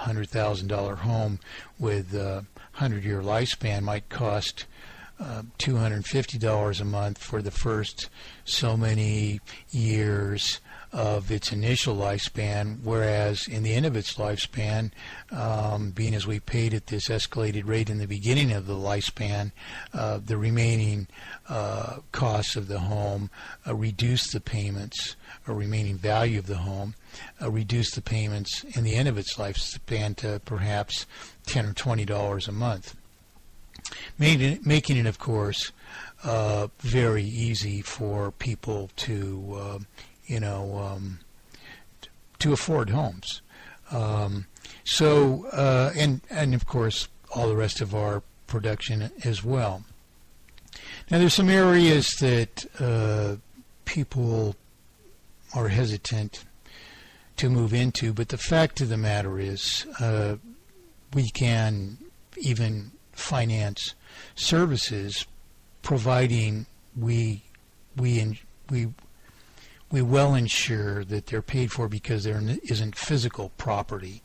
$100,000 home with a 100-year lifespan might cost $250 a month for the first so many years of its initial lifespan, whereas in the end of its lifespan, being as we paid at this escalated rate in the beginning of the lifespan, the remaining costs of the home reduce the payments, or remaining value of the home, reduce the payments in the end of its lifespan to perhaps $10 or $20 a month, making it, of course, very easy for people to to afford homes. And of course all the rest of our production as well. Now there's some areas that people are hesitant to move into, but the fact of the matter is we can even finance services providing we well ensure that they're paid for because there isn't physical property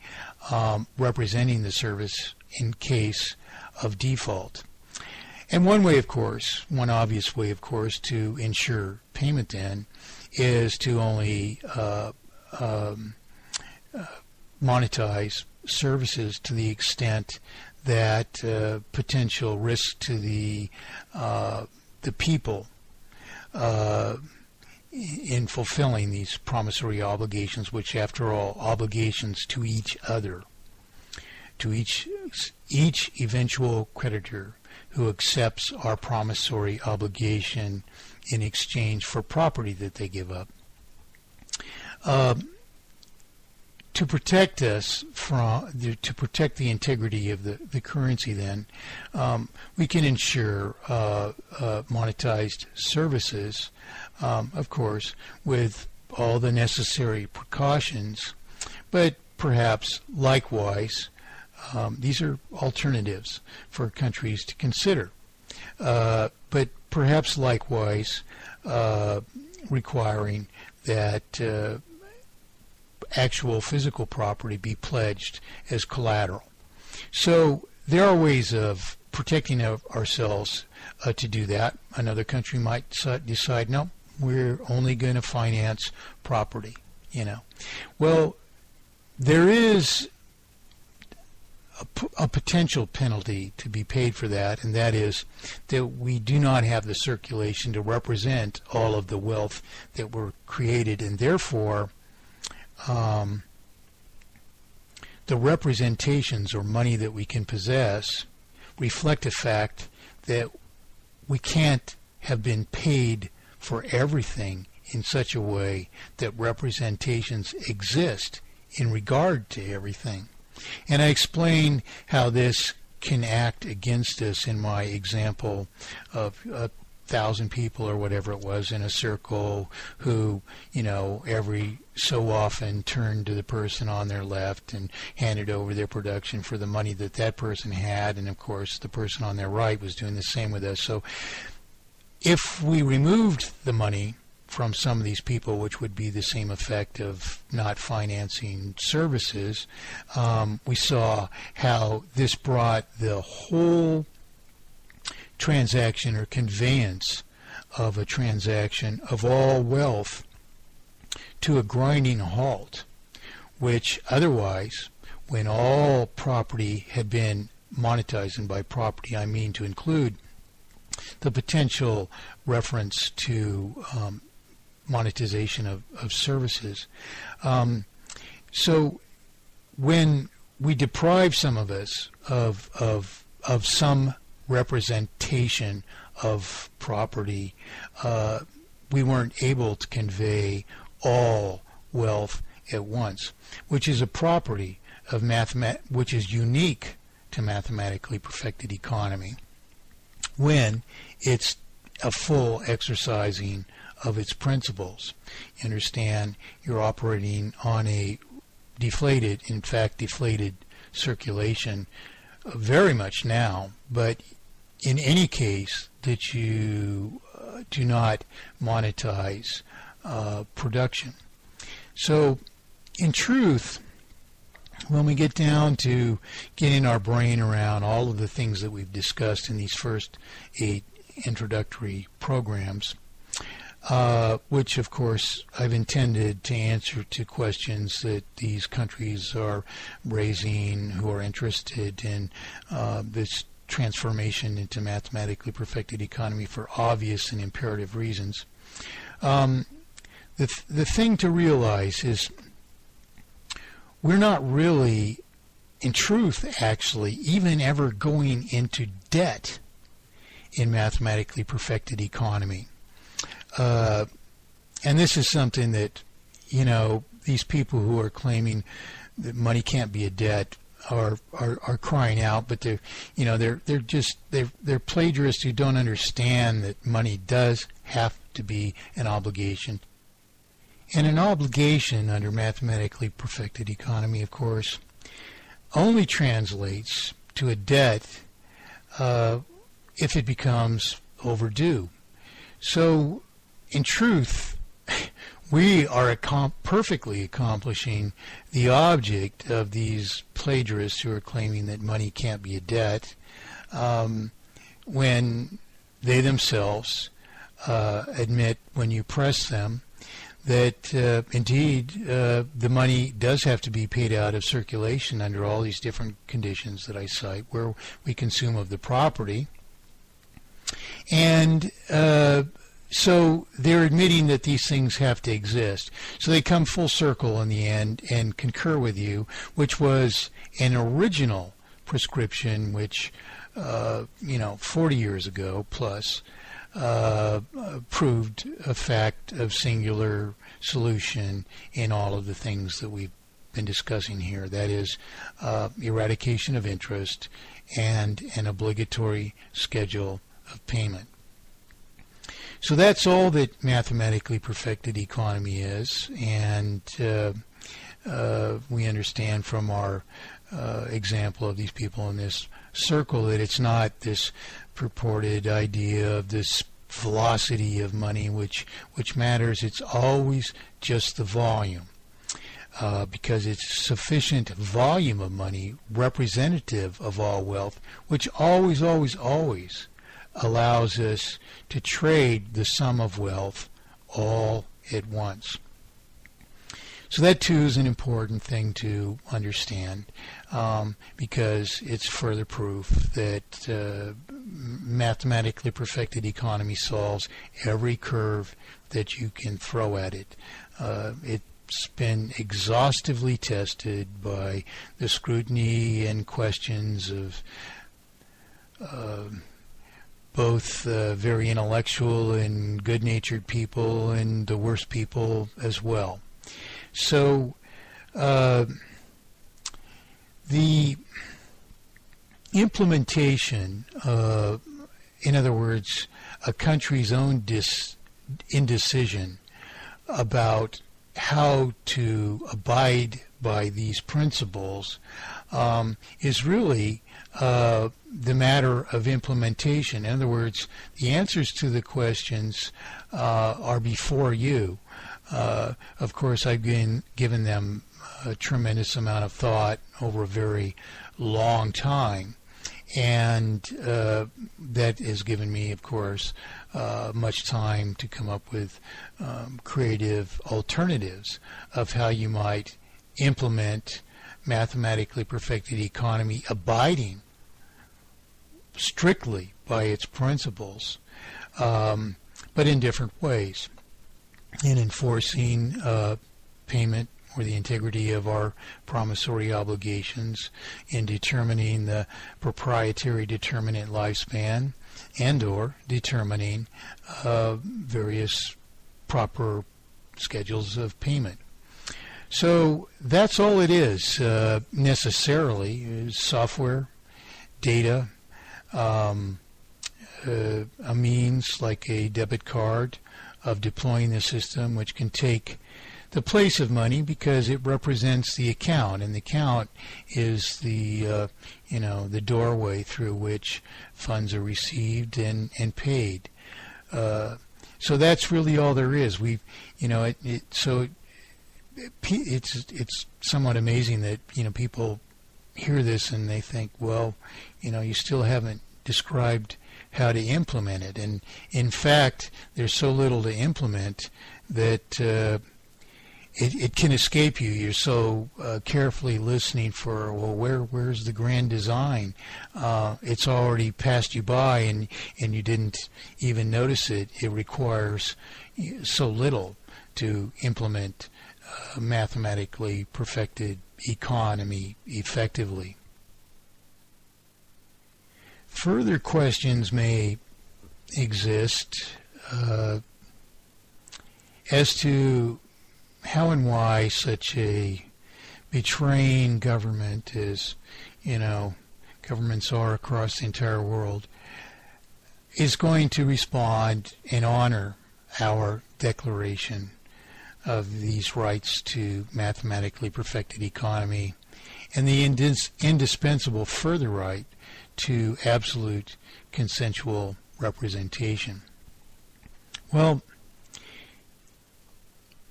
representing the service in case of default. And one obvious way, of course, to ensure payment then is to only monetize services to the extent that potential risk to the people in fulfilling these promissory obligations, which after all, obligations to each other, to each eventual creditor who accepts our promissory obligation in exchange for property that they give up. To protect us to protect the integrity of the currency then, we can ensure monetized services, of course, with all the necessary precautions, but perhaps likewise, these are alternatives for countries to consider, but perhaps likewise requiring that actual physical property be pledged as collateral. So there are ways of protecting ourselves to do that. Another country might decide, no, we're only going to finance property, Well, there is a potential penalty to be paid for that, and that is that we do not have the circulation to represent all of the wealth that were created, and therefore the representations or money that we can possess reflect the fact that we can't have been paid for everything in such a way that representations exist in regard to everything. And I explain how this can act against us in my example of 1,000 people or whatever it was in a circle who, every so often turned to the person on their left and handed over their production for the money that that person had, and of course the person on their right was doing the same with us. So if we removed the money from some of these people, which would be the same effect of not financing services, we saw how this brought the whole transaction or conveyance of a transaction of all wealth to a grinding halt, which otherwise, when all property had been monetized, and by property I mean to include the potential reference to monetization of services. So when we deprive some of us of some representation of property, we weren't able to convey all wealth at once, which is a property of which is unique to mathematically perfected economy, when it's a full exercising of its principles. You understand, you're operating on a deflated circulation very much now, but in any case that you do not monetize production. So in truth, when we get down to getting our brain around all of the things that we've discussed in these first 8 introductory programs, which of course I've intended to answer to questions that these countries are raising who are interested in this transformation into mathematically perfected economy for obvious and imperative reasons. The thing to realize is we're not really, in truth, actually, even ever going into debt in mathematically perfected economy. And this is something that, these people who are claiming that money can't be a debt are crying out, but they're plagiarists who don't understand that money does have to be an obligation. And an obligation under mathematically perfected economy, of course, only translates to a debt if it becomes overdue. So, in truth, we are perfectly accomplishing the object of these plagiarists who are claiming that money can't be a debt when they themselves admit, when you press them, that indeed the money does have to be paid out of circulation under all these different conditions that I cite, where we consume of the property. And so they're admitting that these things have to exist. So they come full circle in the end and concur with you, which was an original prescription which, 40 years ago plus, proved a fact of singular solution in all of the things that we've been discussing here. That is, eradication of interest and an obligatory schedule of payment. So that's all that mathematically perfected economy is, and we understand from our example of these people in this circle that it's not this purported idea of this velocity of money which matters. It's always just the volume, because it's sufficient volume of money representative of all wealth, which always allows us to trade the sum of wealth all at once. So that too is an important thing to understand, because it's further proof that mathematically perfected economy solves every curve that you can throw at it. It's been exhaustively tested by the scrutiny and questions of both very intellectual and good-natured people and the worst people as well. So the implementation, in other words, a country's own indecision about how to abide by these principles is really the matter of implementation. In other words, the answers to the questions are before you. Of course, I've given them a tremendous amount of thought over a very long time, and that has given me, of course, much time to come up with creative alternatives of how you might implement mathematically perfected economy, abiding strictly by its principles, but in different ways, in enforcing payment or the integrity of our promissory obligations, in determining the proprietary determinant lifespan, and or determining various proper schedules of payment. So that's all it is, necessarily, is software, data, a means like a debit card of deploying the system, which can take the place of money because it represents the account, and the account is the the doorway through which funds are received and paid. So that's really all there is. So it's somewhat amazing that people hear this and they think, well, you still haven't described how to implement it. And in fact, there's so little to implement that it can escape you. You're so carefully listening for, well, where's the grand design? It's already passed you by, and you didn't even notice it. It requires so little to implement mathematically perfected economy effectively. Further questions may exist as to how and why such a betraying government as governments are across the entire world is going to respond and honor our declaration of these rights to mathematically perfected economy and the indispensable further right to absolute consensual representation. Well,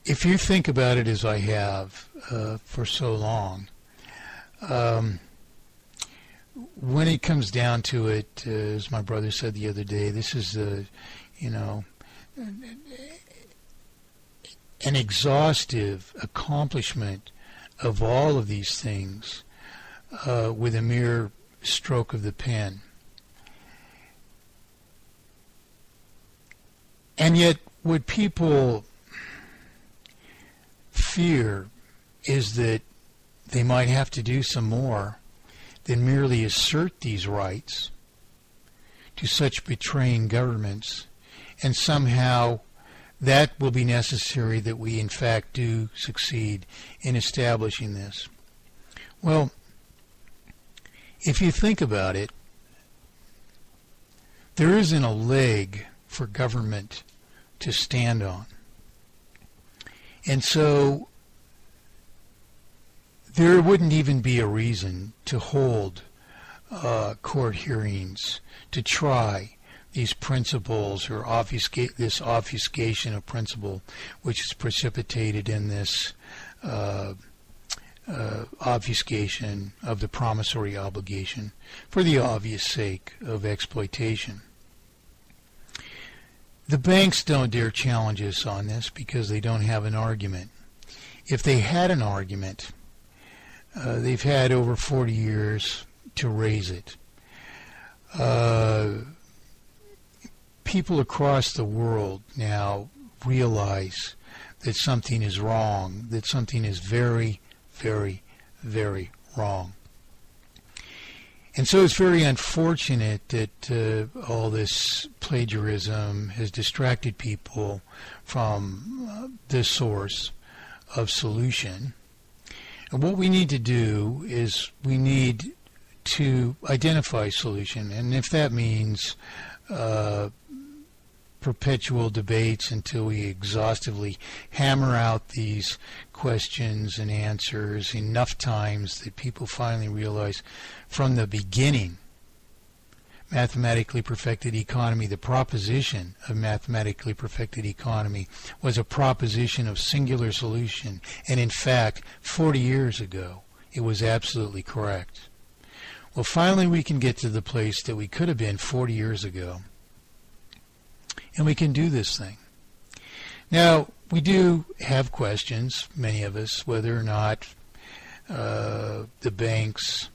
if you think about it as I have for so long, when it comes down to it, as my brother said the other day, this is an exhaustive accomplishment of all of these things with a mere stroke of the pen. And yet what people fear is that they might have to do some more than merely assert these rights to such betraying governments, and somehow that will be necessary that we in fact do succeed in establishing this. Well, if you think about it, there isn't a leg for government to stand on. And so there wouldn't even be a reason to hold court hearings to try these principles or obfuscate this obfuscation of principle, which is precipitated in this obfuscation of the promissory obligation for the obvious sake of exploitation. The banks don't dare challenge us on this because they don't have an argument. If they had an argument, they've had over 40 years to raise it. People across the world now realize that something is wrong, that something is very, very, very wrong. And so it's very unfortunate that all this plagiarism has distracted people from the source of solution. And what we need to do is we need to identify solution, and if that means perpetual debates until we exhaustively hammer out these questions and answers enough times that people finally realize from the beginning mathematically perfected economy, the proposition of mathematically perfected economy was a proposition of singular solution, and in fact 40 years ago it was absolutely correct. Well, finally we can get to the place that we could have been 40 years ago. And we can do this thing. Now, we do have questions, many of us, whether or not the banks